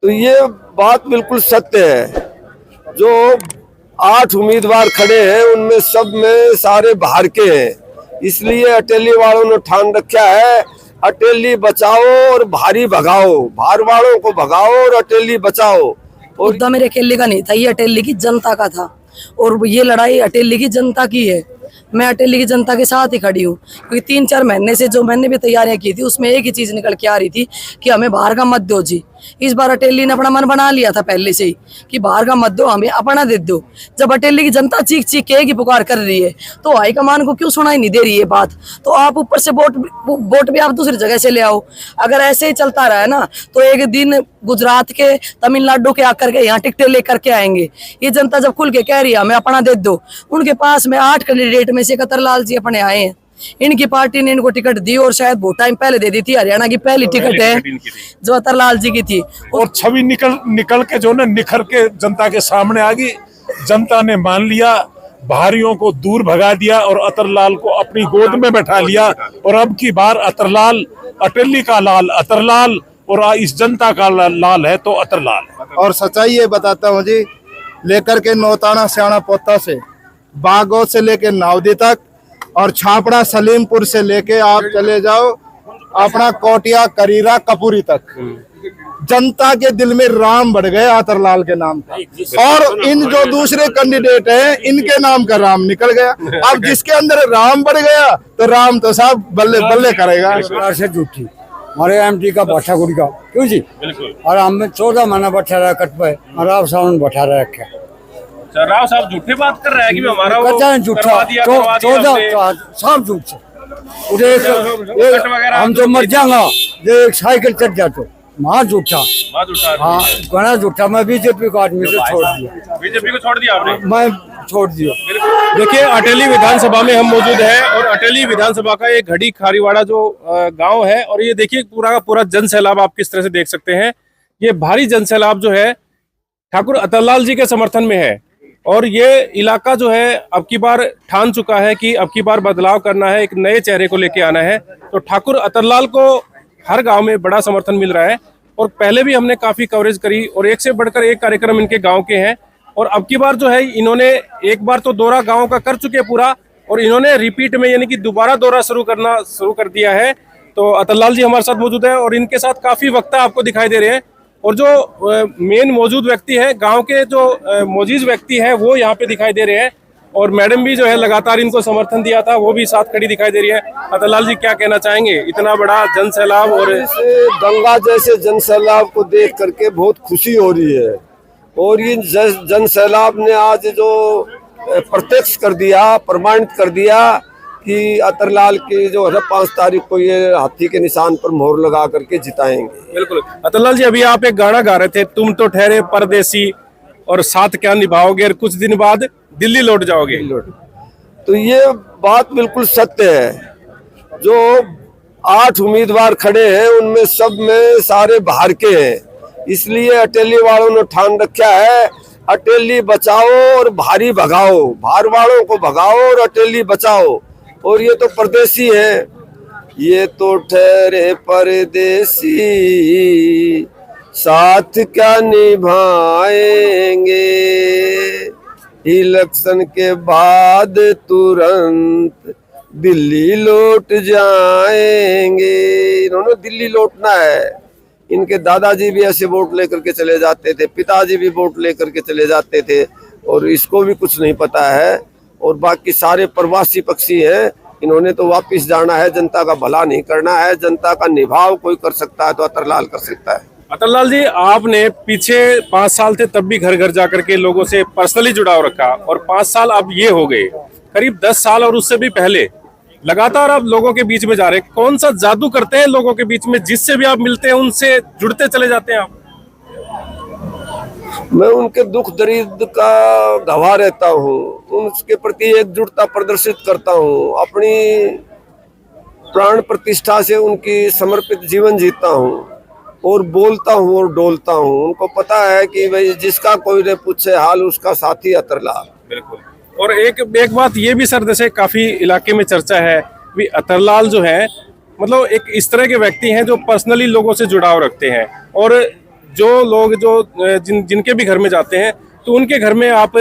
तो ये बात बिल्कुल सत्य है। जो 8 उम्मीदवार खड़े हैं उनमें सब में सारे बाहर के हैं, इसलिए अटेली वालों ने ठान रखा है अटेली बचाओ और भारी भगाओ, बाहर वालों को भगाओ और अटेली बचाओ। और मुद्दा मेरे अटेली का नहीं था, ये अटेली की जनता का था और ये लड़ाई अटेली की जनता की है। मैं अटेली की जनता के साथ ही खड़ी हूँ, क्योंकि 3-4 महीने से जो मैंने भी तैयारियां की थी उसमें एक ही चीज निकल के आ रही थी कि हमें बाहर का मत दो जी। इस बार अटेली ने अपना मन बना लिया था पहले से ही कि बाहर का मत दो, हमें अपना दे दो। जब अटेली की जनता चीख चीख के की पुकार कर रही है तो हाईकमान को क्यों सुनाई नहीं दे रही है बात? तो आप ऊपर से वोट भी आप दूसरी जगह से ले आओ। अगर ऐसे ही चलता रहा ना तो एक दिन गुजरात के, तमिलनाडु के आकर के यहाँ टिकटें लेकर के आएंगे। ये जनता जब खुल के कह रही है हमें अपना दे दो, उनके पास में 8 कैंडिडेट में से कतरलाल जी अपने आए हैं, इनकी पार्टी ने इनको टिकट दी और शायद बहुत टाइम पहले दे दी थी। हरियाणा की पहली टिकट है जो अतरलाल जी की थी और छवि निकल के जो ना निखर के जनता के सामने आ गई। जनता ने मान लिया, बाहरियों को दूर भगा दिया और अतरलाल को अपनी गोद में बैठा लिया। और अब की बार अतरलाल, अटेली का लाल अतरलाल और इस जनता का लाल है तो अतरलाल। और सच्चाई ये बताता हूँ जी, लेकर के नौताना सियाणा पोता से बागों से लेके नावदी तक और छापड़ा सलीमपुर से लेके आप चले जाओ अपना कोटिया करीरा कपूरी तक, जनता के दिल में राम बढ़ गए अतरलाल के नाम का। और इन जो दूसरे कैंडिडेट हैं इनके नाम का राम निकल गया। अब जिसके अंदर राम बढ़ गया तो राम तो साहब बल्ले बल्ले करेगा। से झूठी हमारे एमटी का बैठा गुड़ी का क्यों जी, और हम 14 महीना बैठा रहा कट पे और आप सामने बैठा रखे। राव साहब झूठे बात कर रहे हैं कि हमारा झूठा 14 सब झूठ से हम तो मर जाऊंगा जो एक साइकिल चढ़ जाते वहाँ झूठा। हाँ बड़ा झूठा। मैं बीजेपी को आदमी से छोड़ दिया। बीजेपी को छोड़ दिया आपने? मैं छोड़ दिया। देखिए अटेली विधानसभा में हम मौजूद हैं और अटेली विधानसभा का एक घड़ी खारीवाड़ा जो गांव है, और ये देखिए पूरा का पूरा जन सैलाब आप किस तरह से देख सकते हैं। ये भारी जन सैलाब जो है ठाकुर अतरलाल जी के समर्थन में है। और ये इलाका जो है अब की बार ठान चुका है कि अब की बार बदलाव करना है, एक नए चेहरे को लेके आना है। तो ठाकुर अतरलाल को हर गांव में बड़ा समर्थन मिल रहा है और पहले भी हमने काफी कवरेज करी और एक से बढ़कर एक कार्यक्रम इनके गांव के हैं। और अब की बार जो है इन्होंने एक बार तो दौरा गांव का कर चुके पूरा, और इन्होंने रिपीट में यानी कि दोबारा दौरा शुरू कर दिया है। तो अतरलाल जी हमारे साथ मौजूद है और इनके साथ काफी वक्ता आपको दिखाई दे रहे हैं। और जो मेन मौजूद व्यक्ति है, गांव के जो मौजूद व्यक्ति है वो यहाँ पे दिखाई दे रहे हैं। और मैडम भी जो है लगातार इनको समर्थन दिया था, वो भी साथ खड़ी दिखाई दे रही है। अतरलाल जी क्या कहना चाहेंगे? इतना बड़ा जन सैलाब और गंगा जैसे जन सैलाब को देख करके बहुत खुशी हो रही है। और ये जन सैलाब ने आज जो प्रत्यक्ष कर दिया, प्रमाणित कर दिया कि अतरलाल की जो है 5 तारीख को ये हाथी के निशान पर मोहर लगा करके जिताएंगे। बिल्कुल। अतरलाल जी अभी आप एक गाना गा रहे थे, तुम तो ठहरे परदेसी और साथ क्या निभाओगे और कुछ दिन बाद दिल्ली लौट जाओगे। तो ये बात बिल्कुल सत्य है। जो 8 उम्मीदवार खड़े हैं उनमें सब में सारे बाहर के हैं, इसलिए अटेली वालों ने ठान रखा है अटेली बचाओ और भारी भगाओ, बाहर वालों को भगाओ और अटेली बचाओ। और ये तो परदेसी है, ये तो ठहरे परदेसी साथ क्या निभाएंगे, इलेक्शन के बाद तुरंत दिल्ली लौट जाएंगे। इन्होंने दिल्ली लौटना है। इनके दादाजी भी ऐसे वोट लेकर के चले जाते थे, पिताजी भी वोट लेकर के चले जाते थे और इसको भी कुछ नहीं पता है। और बाकी सारे प्रवासी पक्षी हैं, इन्होंने तो वापस जाना है, जनता का भला नहीं करना है। जनता का निभाव कोई कर सकता है तो अतरलाल कर सकता है। अतरलाल जी आपने पीछे 5 साल थे तब भी घर घर जाकर के लोगों से पर्सनली जुड़ाव रखा, और 5 साल अब ये हो गए, करीब 10 साल और उससे भी पहले लगातार आप लोगों के बीच में जा रहे हैं। कौन सा जादू करते हैं लोगों के बीच में, जिससे भी आप मिलते हैं उनसे जुड़ते चले जाते हैं आप? मैं उनके दुख दर्द का गवाह रहता हूँ, उनके प्रति एकजुटता प्रदर्शित करता हूँ, अपनी प्राण प्रतिष्ठा से उनकी समर्पित जीवन जीता हूँ और बोलता हूँ और डोलता हूँ। उनको पता है कि भाई जिसका कोई ने पूछे हाल उसका साथी अतरलाल। बिल्कुल। और एक बात ये भी सर, जैसे काफी इलाके में चर्चा है कि अतरलाल जो है मतलब एक इस तरह के व्यक्ति हैं जो पर्सनली लोगों से जुड़ाव रखते हैं और जो लोग जो जिनके भी घर में जाते हैं तो उनके घर में आप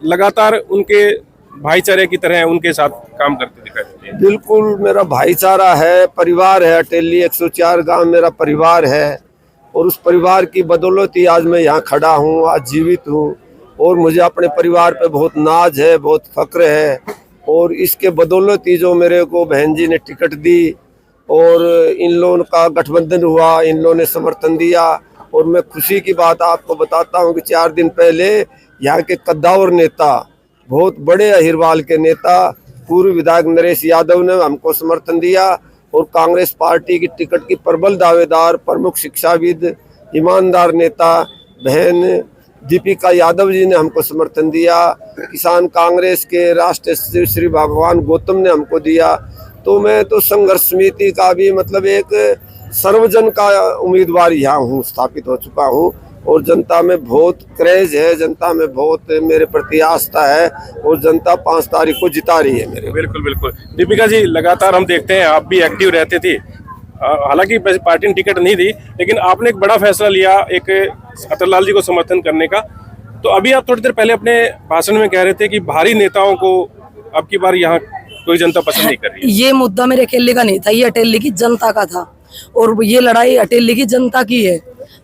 लगातार उनके भाईचारे की तरह उनके साथ काम करते दिखाई देते हैं। बिल्कुल, मेरा भाईचारा है, परिवार है। अटेली 104 गांव मेरा परिवार है और उस परिवार की बदौलत ही आज मैं यहाँ खड़ा हूँ, आज जीवित हूँ। और मुझे अपने परिवार पे बहुत नाज है, बहुत फक्र है। और इसके बदौलत ही जो मेरे को बहन जी ने टिकट दी और इन लोगों का गठबंधन हुआ, इन लोगों ने समर्थन दिया। और मैं खुशी की बात आपको बताता हूँ कि 4 दिन पहले यहाँ के कद्दावर नेता, बहुत बड़े अहिरवाल के नेता, पूर्व विधायक नरेश यादव ने हमको समर्थन दिया। और कांग्रेस पार्टी की टिकट की प्रबल दावेदार, प्रमुख शिक्षाविद, ईमानदार नेता बहन दीपिका यादव जी ने हमको समर्थन दिया। किसान कांग्रेस के राष्ट्रीय श्री भगवान गौतम ने हमको दिया। तो मैं तो संघर्ष समिति का भी मतलब एक सर्वजन का उम्मीदवार यहाँ हूँ, स्थापित हो चुका हूँ। और जनता में बहुत क्रेज है, जनता में बहुत मेरे प्रति आस्था है और जनता 5 तारीख को जिता रही है मेरे। बिल्कुल बिल्कुल। दीपिका जी, लगातार हम देखते हैं आप भी एक्टिव रहते थे, हालांकि पार्टी ने टिकट नहीं दी, लेकिन आपने एक बड़ा फैसला लिया एक अतरलाल जी को समर्थन करने का। तो अभी आप थोड़ी देर पहले अपने भाषण में कह रहे थे कि भारी नेताओं को अब की बार यहाँ कोई जनता पसंद नहीं कर रही है। ये मुद्दा मेरे अकेले का नहीं था, ये अटेली की जनता का था और ये लड़ाई अटेली की जनता की है।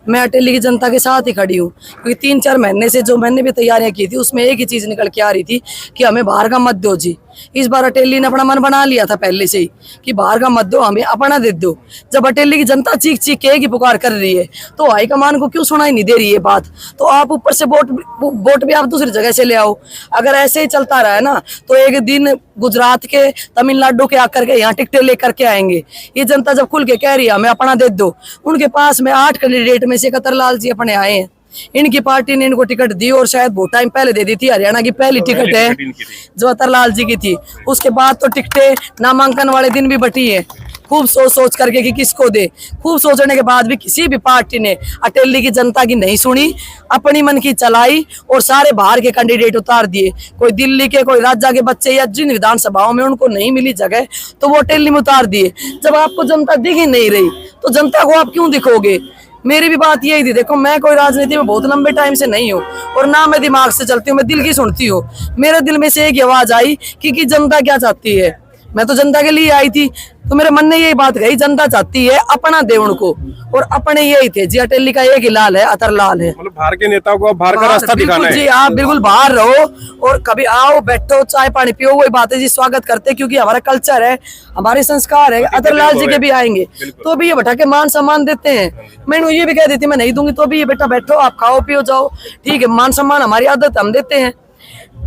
मैं अटेली की जनता के साथ ही खड़ी हूँ, क्योंकि 3-4 महीने से जो मैंने भी तैयारियां की थी उसमें एक ही चीज निकल के आ रही थी कि हमें बाहर का मत दो जी। इस बार अटेली ने अपना मन बना लिया था पहले से ही कि बाहर का मत दो, हमें अपना दे दो। जब अटेली की जनता चीख चीख के एक ही पुकार कर रही है तो हाईकमान को क्यों सुनाई नहीं दे रही है बात? तो आप ऊपर से वोट भी आप दूसरी जगह से ले आओ। अगर ऐसे ही चलता रहा ना तो एक दिन गुजरात के, तमिलनाडु के आकर के यहाँ टिकटें लेकर के आएंगे। ये जनता जब खुल के कह रही है हमें अपना दे दो, उनके पास में 8 कैंडिडेट में से अतरलाल जी अपने आए हैं। इनकी पार्टी ने इनको टिकट दी और शायद बहुत टाइम पहले दे दी थी। हरियाणा की पहली टिकट है जो अतरलाल जी की थी। उसके बाद तो टिकटें नामांकन वाले दिन भी बटी है, खूब सोच करके कि किसको दे। खूब सोचने के बाद भी किसी भी पार्टी ने अटेली की जनता की नहीं सुनी, अपनी मन की चलाई और सारे बाहर के कैंडिडेट उतार दिए। कोई दिल्ली के, कोई राज्य के बच्चे या जिन विधानसभाओं में उनको नहीं मिली जगह तो वो अटेली में उतार दिए। जब आपको जनता दिख ही नहीं रही तो जनता को आप क्यों दिखोगे? मेरी भी बात यही थी। देखो, मैं कोई राजनीति में बहुत लंबे टाइम से नहीं हूँ और ना मैं दिमाग से चलती हूँ, मैं दिल की सुनती हूँ। मेरे दिल में से एक आवाज आई कि जनता क्या चाहती है। मैं तो जनता के लिए आई थी, तो मेरे मन ने यही बात कही, जनता चाहती है अपना दे उनको। और अपने यही थे जी, अटेली का एक ही लाल है, अतरलाल है। मतलब बाहर के नेताओं को बाहर का रास्ता दिखाना है जी। आप बिल्कुल बाहर रहो और कभी आओ, बैठो, चाय पानी पियो, वही बात है जी। स्वागत करते क्योंकि हमारा कल्चर है, हमारे संस्कार है। अतरलाल जी के भी आएंगे तो भी ये बैठा के मान सम्मान देते हैं। मैंने ये भी कह देती मैं नहीं दूंगी तो भी ये बेटा बैठो, आप खाओ पियो जाओ, ठीक है। मान सम्मान हमारी आदत, हम देते हैं।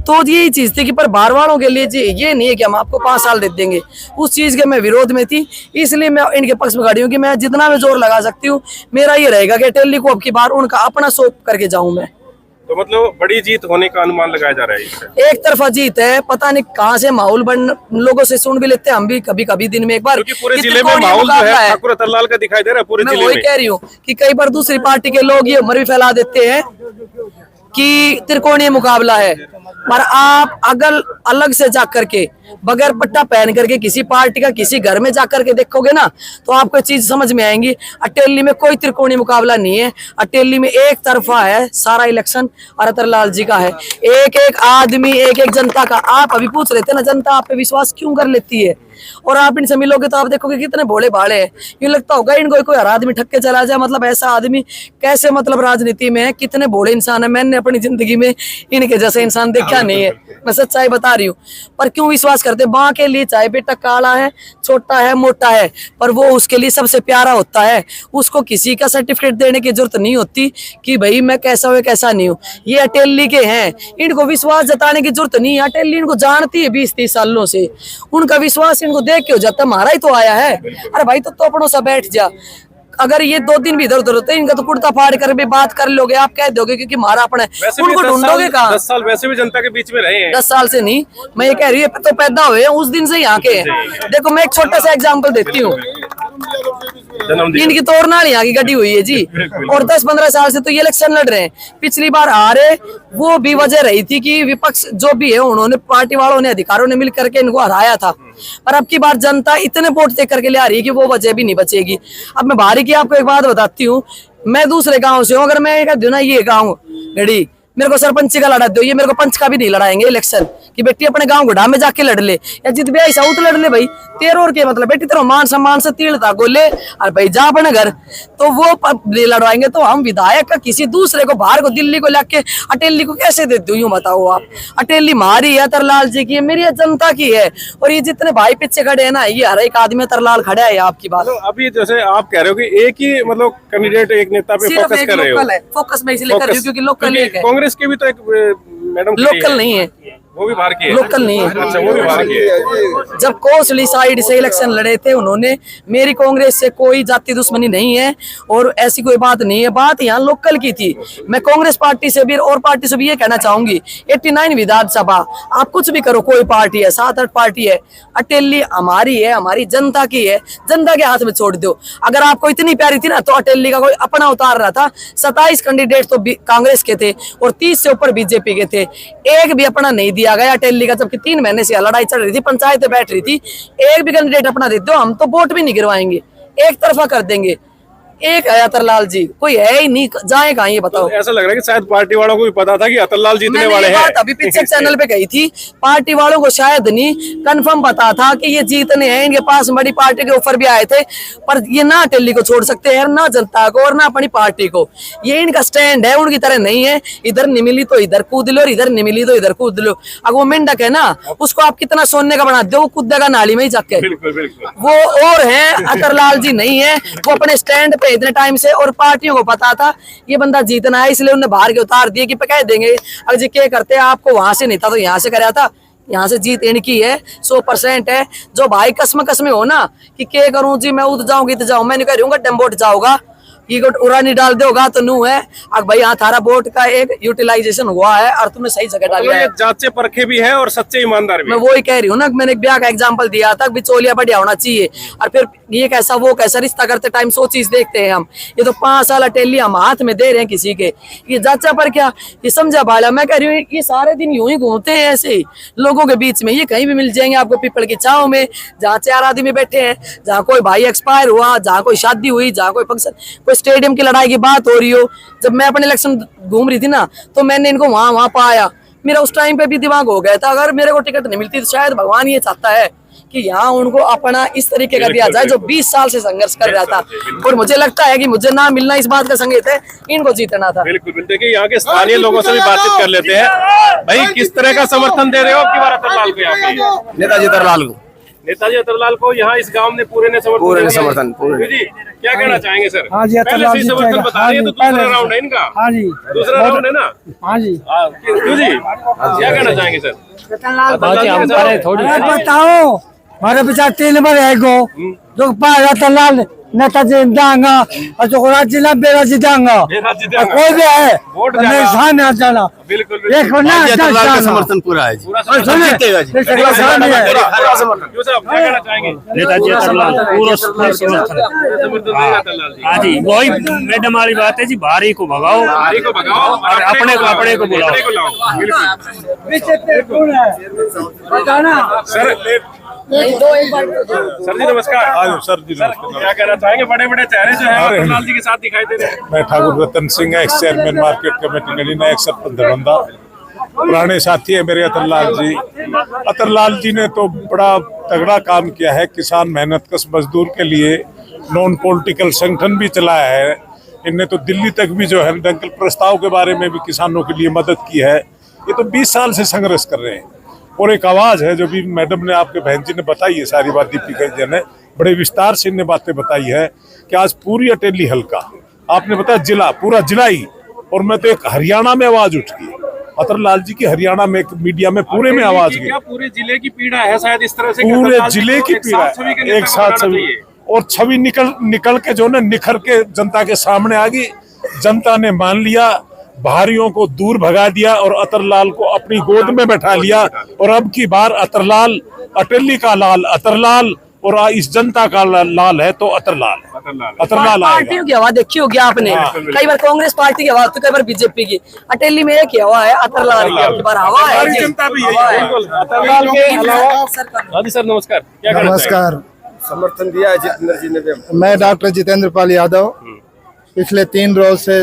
तो यही चीज थी कि पर बाहर वालों के लिए जी ये नहीं है कि हम आपको 5 साल दे देंगे। उस चीज के मैं विरोध में थी, इसलिए मैं इनके पक्ष में खड़ी हूँ कि मैं जितना मैं जोर लगा सकती हूँ मेरा ये रहेगा कि अटेली को अब की बार उनका अपना सौंप करके जाऊं मैं। तो मतलब बड़ी जीत होने का अनुमान लगाया जा रहा है इससे। एक तरफा जीत है, पता नहीं कहाँ से माहौल बन, लोगों से सुन भी लेते हैं हम भी कभी कभी दिन में एक बार। क्योंकि पूरे जिले में माहौल जो है ठाकुर अतरलाल का दिखाई दे रहा है पूरे जिले में। मैं वही कह रही हूँ कि कई बार दूसरी पार्टी के लोग ये उम्र भी फैला देते हैं कि त्रिकोणीय मुकाबला है, पर आप अगर अलग से जाकर के बगैर पट्टा पहन करके किसी पार्टी का किसी घर में जाकर के देखोगे ना तो आपको चीज समझ में आएंगी। अटेली में कोई त्रिकोणीय मुकाबला नहीं है, अटेली में एक तरफा है सारा इलेक्शन और अतरलाल जी का है। एक एक आदमी, एक एक जनता का। आप अभी पूछ रहे थे ना जनता आप पे विश्वास क्यों कर लेती है, और आप इनसे मिलोगे तो आप देखोगे कितने भोले भाले हैं। यूं लगता होगा इनको कोई हर आदमी ठग के चला जाए, मतलब ऐसा आदमी कैसे, मतलब राजनीति में कितने भोले इंसान है। मैंने अपनी जिंदगी में इनके जैसे इंसान देखा नहीं है, मैं सच्चाई बता रही हूँ। पर क्यों विश्वास करते? माँ के लिए चाहे बेटा काला है, छोटा है, मोटा है, पर वो उसके लिए सबसे प्यारा होता है। उसको किसी का सर्टिफिकेट देने की जरूरत नहीं होती कि भाई मैं कैसा हूँ कैसा नहीं हूँ। ये अटेली के हैं, इनको विश्वास जताने की जरूरत नहीं है। अटेली इनको जानती है 20-30 सालों से, उनका विश्वास इनको देख के हो जाता, हमारा ही तो आया है। अरे भाई तो अपनों सा बैठ जा। अगर ये 2 दिन भी इधर उधर होते इनका तो कुर्ता फाड़ कर भी बात कर लोगे, आप कह दोगे क्योंकि हमारा अपना है। उनको ढूंढोगे कहाँ? 10 साल वैसे भी जनता के बीच में रहे हैं। 10 साल से नहीं, मैं ये कह रही हूँ तो पैदा हुए उस दिन से यहाँ के हैं। देखो मैं एक छोटा सा एग्जाम्पल देती हूँ, इनकी तोड़नाल यहाँ की गटी हुई है जी, और 10-15 साल से तो ये इलेक्शन लड़ रहे हैं। पिछली बार आ रहे वो भी वजह रही थी कि विपक्ष जो भी है उन्होंने, पार्टी वालों ने, अधिकारियों ने मिल करके इनको हराया था। पर अब की बार जनता इतने वोट दे करके ले आ रही है कि वो वजह भी नहीं बचेगी। अब मैं बाहरी की आपको एक बात बताती हूँ, मैं दूसरे गांव से हूँ, अगर मैं कह दूं ना ये गांव घड़ी मेरे को सरपंच का लड़ा दो, ये मेरे को पंच का भी नहीं लड़ाएंगे इलेक्शन कि बेटी अपने गांव गुड़ा में जाके लड़ ले या जित भी ऐसा तो लड़ ले भाई। तेरे और के मतलब बेटी तेरा मान सम्मान से तीड़ था गोले और भाई जा अपने घर, तो वो लड़वाएंगे। तो हम विधायक का किसी दूसरे को बाहर को दिल्ली को लेके अटेली को कैसे देते हो, यूं बताओ आप। अटेली मारी है तरलाल जी की, मेरी जनता की है। और ये जितने भाई पीछे खड़े हैं ना, ये हर एक आदमी तरलाल खड़ा है। आपकी बात अभी जैसे आप कह रहे हो कि एक ही मतलब कैंडिडेट एक नेता पे फोकस कर रहे हो, फोकस में इसलिए कर रही हूँ क्योंकि लोकल एक है, कांग्रेस के भी तो एक मैडम लोकल नहीं है, वो भी बाहर की है, लोकल नहीं है। अच्छा वो भी बाहर की है। जब कोसली साइड से इलेक्शन लड़े थे उन्होंने, मेरी कांग्रेस से कोई जाति दुश्मनी नहीं है और ऐसी कोई बात नहीं है, बात यहाँ लोकल की थी। मैं कांग्रेस पार्टी से भी और पार्टी से भी ये कहना चाहूंगी, 89 विधानसभा आप कुछ भी करो, कोई पार्टी है 7-8 पार्टी है, अटेली हमारी है, हमारी जनता की है, जनता के हाथ में छोड़ दो। अगर आपको इतनी प्यारी थी ना तो अटेली का कोई अपना उतार रहा था। 27 कैंडिडेट तो कांग्रेस के थे और 30 से ऊपर बीजेपी के थे, एक भी अपना नहीं दिया गया अटेली का, जबकि 3 महीने से लड़ाई चल रही थी, पंचायतें बैठ रही थी। एक भी कैंडिडेट अपना दे दो, हम तो वोट भी नहीं गिरवाएंगे, एक तरफा कर देंगे। एक है अतरलाल जी, कोई है ही नहीं, जाए कहाँ ये बताओ। तो ऐसा लग रहा है कि शायद पार्टी वालों को भी पता था कि अतरलाल जीतने वाले हैं। अभी पीछे चैनल पे गई थी, पार्टी वालों को शायद नहीं कंफर्म पता था कि ये जीतने हैं, इनके पास बड़ी पार्टी के ऑफर भी आए थे, पर ये ना अटेली को छोड़ सकते हैं, ना जनता को और ना अपनी पार्टी को। ये इनका स्टैंड है, उनकी तरह नहीं है इधर नहीं मिली तो इधर कूद लो और इधर नहीं मिली तो इधर कूद लो। अब वो मेंढक है ना, उसको आप कितना सोने का बना दो, वो कूदेगा नाली में ही जाके। वो और है, अतरलाल जी नहीं है, वो अपने स्टैंड पे इतने टाइम से, और पार्टियों को पता था ये बंदा जीतना है, इसलिए उन्हें बाहर के उतार दिए कि कह देंगे अगर जी क्या करते हैं, आपको वहां से नहीं था तो यहाँ से कराया था, यहाँ से जीत इनकी है 100% है। जो भाई कसम हो ना कि क्या करूं जी, मैं उठ जाऊंगी तो जाऊं, मैं नहीं कह रही हूँ डम वोट जाऊंगा, ये उड़ा नहीं डाल दोगा तो नू है। अब भाई यहाँ थारा वोट का एक यूटिलाइजेशन हुआ है और तुमने सही जगह डाला है, जांचे परखे भी है और सच्चे ईमानदार भी। मैं वही कह रही हूँ ना, मैंने एक ब्याह का एग्जांपल दिया था, बिचौलिया बढ़िया होना चाहिए, और फिर ये कैसा वो कैसा, रिश्ता करते टाइम 100 चीज देखते हैं हम। ये तो 5 साल अटेली हम हाथ में दे रहे हैं किसी के, ये जांचा पर क्या, ये समझा बाला। मैं कह रही हूँ ये सारे दिन यूं ही घूमते हैं ऐसे ही लोगों के बीच में, ये कहीं भी मिल जाएंगे आपको पीपल की छांव में, जहाँ 4 आदमी बैठे हैं, जहाँ कोई भाई एक्सपायर हुआ, जहाँ कोई शादी हुई, जहाँ कोई फंक्शन, कोई स्टेडियम की लड़ाई की बात हो रही हो। जब मैं अपने इलेक्शन घूम रही थी ना तो मैंने इनको वहां पाया, मेरा उस टाइम पे भी दिमाग हो गया था, अगर मेरे को टिकट नहीं मिलती तो शायद भगवान ये चाहता है कि यहाँ उनको अपना इस तरीके का दिया जाए जो 20 साल से संघर्ष कर रहा था। और मुझे लगता है कि मुझे ना मिलना इस बात का संकेत है, इनको जीतना था। बिल्कुल। देखिए यहाँ के स्थानीय लोगों से भी बातचीत कर लेते हैं। भाई किस तरह का समर्थन दे रहे हो आपकी बार अतरलाल को? यहाँ पे नेताजी तरलाल को, नेताजी अतरलाल को यहाँ इस गांव ने पूरे ने समर्थन जी क्या कहना चाहेंगे सर? हाँ जी, पहले से ही समर्थन बता रही है, तो दूसरा राउंड है इनका। हाँ जी, दूसरा राउंड है ना। हाँ जी, क्यों जी, क्या कहना चाहेंगे सर? बताओ हमारे विचार 3 नंबर है गो जो रतनलाल नेताजी दांगा और जो जिला बेराजी दांगा कोई भी है वोट मेरे सामने आ जाना। बिल्कुल एक तरलाल का समर्थन पूरा है जी, जीतेगा जी। क्यों साहब क्या कहना चाहेंगे? नेताजी अतरलाल पूरा समर्थन। हाँ जी, वही मैडम वाली बात है जी, भारी को भगाओ और अपने को बुलाओ। सर जी नमस्कार। सर जी क्या कहना चाहेंगे? बड़े बड़े चेहरे जो है अतरलाल जी के साथ दिखाई दे रहे हैं। मैं Thakur Ratan Singh, ex chairman market committee Nagina, एक सरपंच दरबंदा, पुराने साथी है मेरे अतरलाल जी। अतरलाल जी ने तो बड़ा तगड़ा काम किया है, किसान मेहनत कश मजदूर के लिए नॉन पॉलिटिकल संगठन भी चलाया है। इनने तो दिल्ली तक भी जो है दंगल प्रस्ताव के बारे में भी किसानों के लिए मदद की है। ये तो 20 साल से संघर्ष कर रहे हैं। और एक आवाज है जो भी मैडम ने, आपके बहन जी ने बताई है सारी बात, दीपिका जी ने बड़े विस्तार से इन्हें बातें बताई है कि आज पूरी अटेली हल्का, आपने बताया जिला, पूरा जिला ही, और मैं तो एक हरियाणा में आवाज उठ गई अतरलाल जी की, हरियाणा में मीडिया में पूरे में आवाज गई। पूरे जिले की पीड़ा है शायद इस तरह से, पूरे जिले की पीड़ा एक साथ छवि, और छवि निकल के जो ना निखर के जनता के सामने आ गई। जनता ने मान लिया, भारियों को दूर भगा दिया और अतरलाल को अपनी गोद में बैठा लिया। और अब की बार अतरलाल, अटेली का लाल अतरलाल, और इस जनता का लाल है तो अतरलाल पार्टियों की हवा देखी होगी आपने, कई बार कांग्रेस पार्टी की हवा तो कई बार बीजेपी की, अटेली में एक हवा है अतरलाल की, बार हवा है जनता भी अतरलाल के अलावा। हाँ जी सर नमस्कार। क्या नमस्कार। समर्थन दिया है जितेंद्र जी ने भी। मैं डॉक्टर जितेंद्र पाल यादव, पिछले 3 रोज से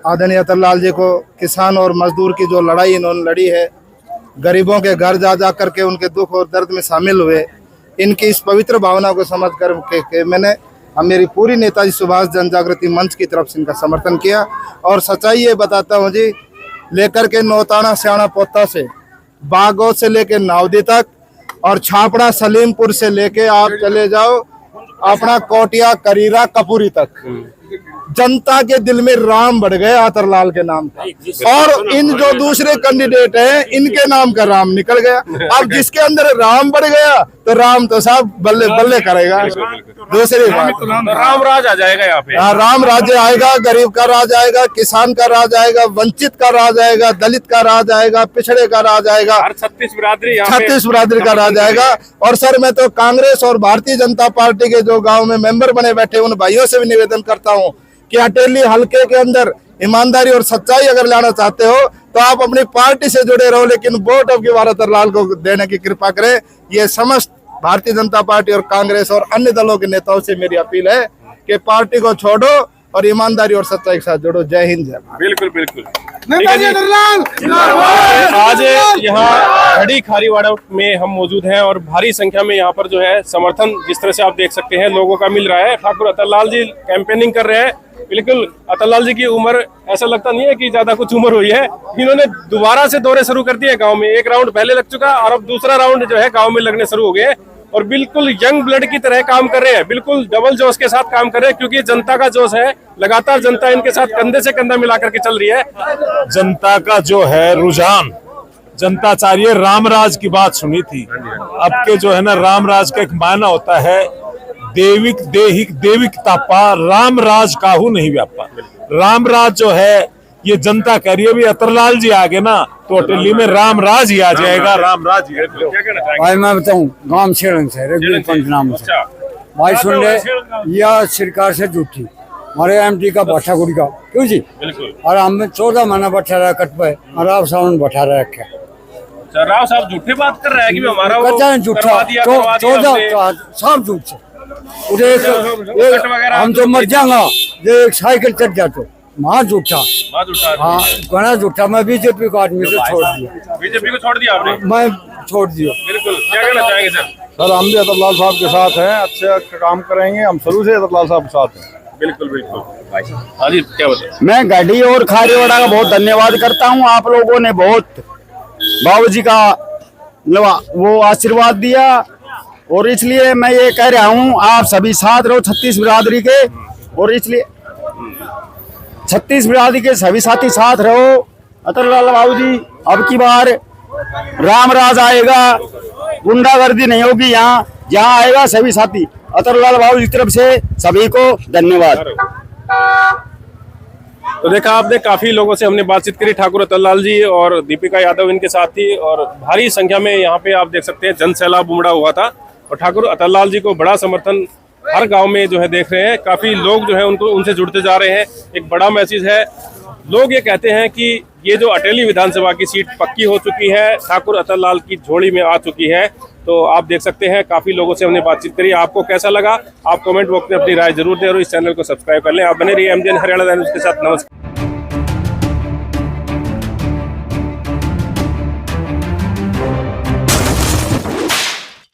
आदरणीय अतरलाल जी को किसान और मजदूर की जो लड़ाई इन्होंने लड़ी है, गरीबों के घर जा जा करके उनके दुख और दर्द में शामिल हुए, इनकी इस पवित्र भावना को समझ कर के मैंने मेरी पूरी नेताजी सुभाष जन जागृति मंच की तरफ से इनका समर्थन किया। और सच्चाई ये बताता हूँ जी, लेकर के नौताना स्याणा पोता से बागोत से लेके नावदी तक और छापड़ा सलीमपुर से लेके आप चले जाओ अपना कोटिया करीरा कपूरी तक, जनता के दिल में राम बढ़ गया अतरलाल के नाम का। और इन जो दूसरे कैंडिडेट हैं इनके नाम का राम निकल गया। अब जिसके अंदर राम बढ़ गया तो राम तो साहब बल्ले बल्ले करेगा। दूसरी बात, राम राज आ जाएगा यहाँ पे। राम राज्य आएगा, गरीब का राज आएगा, किसान का राज आएगा, वंचित का राज आएगा, दलित का राज आएगा, पिछड़े का राज आएगा, हर 36 बिरादरी का राज आएगा। और सर मैं तो कांग्रेस और भारतीय जनता पार्टी के जो गाँव में मेंबर बने बैठे उन भाइयों से भी निवेदन करता हूँ कि अटेली हलके के अंदर ईमानदारी और सच्चाई अगर लाना चाहते हो तो आप अपनी पार्टी से जुड़े रहो, लेकिन वोट अब की बार अतरलाल को देने की कृपा करें। ये समस्त भारतीय जनता पार्टी और कांग्रेस और अन्य दलों के नेताओं से मेरी अपील है कि पार्टी को छोड़ो और ईमानदारी और सच्चाई के साथ जुड़ो। जय हिंद, जय भारत। बिल्कुल बिल्कुल। आज यहाँ घड़ी खारीवाड़ा में हम मौजूद हैं और भारी संख्या में यहाँ पर जो है समर्थन जिस तरह से आप देख सकते हैं लोगों का मिल रहा है। ठाकुर अतरलाल जी कैंपेनिंग कर रहे हैं। बिल्कुल अतरलाल जी की उम्र ऐसा लगता नहीं है कि ज्यादा कुछ उम्र हुई है। इन्होंने दोबारा से दौरे शुरू कर दिए गांव में। एक राउंड पहले लग चुका और अब दूसरा राउंड जो है गांव में लगने शुरू हो गए और बिल्कुल यंग ब्लड की तरह काम कर रहे हैं। बिल्कुल डबल जोश के साथ काम कर रहे हैं क्योंकि जनता का जोश है। लगातार जनता इनके साथ कंधे से कंधा मिला करके चल रही है। जनता का जो है रुझान, जनता चाह रही है रामराज की बात सुनी थी। अब के जो है ना रामराज का एक मायना होता है देविक देहिक देविक तापा, रामराज काहू नहीं व्यापा। रामराज जो है ये जनता कह रही है भी अतरलाल जी आगे ना तो अटेली में रामराज ही आ जाएगा। रामराज ही क्या कहना चाहेंगे? भाई मैं बताऊं, गांव शेरंग से रघुवीर पंत नाम से। अच्छा, भाई सुन ले, यह सरकार से झूठी हमारे एमटी का बैठा गुड़ी का क्यों जी। बिल्कुल। और हमें 14 महीना बैठा रहा कट पे और आप सावन बैठा रखे। राव साहब झूठे बात कर रहे हैं कि हमारा वो कहते हैं झूठा, करवा दिया हमने। 14 सब झूठ से। हम तो मर जाएगा एक साइकिल चढ़ जाते वहाँ झूठा। हाँ घना झूठा। मैं बीजेपी को आदमी से छोड़ दिया। बीजेपी को छोड़ दिया आपने? मैं छोड़ दिया। बिल्कुल। क्या कहना चाहेंगे सर? सर हम भी अतरलाल साहब के साथ हैं, अच्छे काम करेंगे। हम शुरू से अतरलाल साहब के साथ हैं। बिल्कुल बिल्कुल। हाँ जी, क्या बताए? मैं गढ़ी और खारीवाड़ा का बहुत धन्यवाद करता हूँ। आप लोगों ने बहुत बाबूजी का वो आशीर्वाद दिया और इसलिए मैं ये कह रहा हूँ आप सभी साथ रहो 36 बिरादरी के। और इसलिए 36 बिरादरी के सभी साथी साथ रहो। अतरलाल बाबूजी अब की बार रामराज आएगा, गुंडागर्दी नहीं होगी। यहाँ जहाँ आएगा सभी साथी। अतरलाल बाबूजी की तरफ से सभी को धन्यवाद। तो देखा आपने, काफी लोगों से हमने बातचीत करी। ठाकुर अतरलाल जी और दीपिका यादव इनके साथ थी और भारी संख्या में यहाँ पे आप देख सकते हैं जन सैलाब उमड़ा हुआ था और ठाकुर अतरलाल जी को बड़ा समर्थन हर गांव में जो है देख रहे हैं। काफी लोग जो है उनको उनसे जुड़ते जा रहे हैं। एक बड़ा मैसेज है। लोग ये कहते हैं कि ये जो अटेली विधानसभा की सीट पक्की हो चुकी है, ठाकुर अतरलाल की झोली में आ चुकी है। तो आप देख सकते हैं काफी लोगों से हमने बातचीत करी। आपको कैसा लगा आप कमेंट बॉक्स में अपनी राय जरूर दें और इस चैनल को सब्सक्राइब कर लें। आप बने रहिए एमजीएन हरियाणा न्यूज़ के साथ। नमस्कार।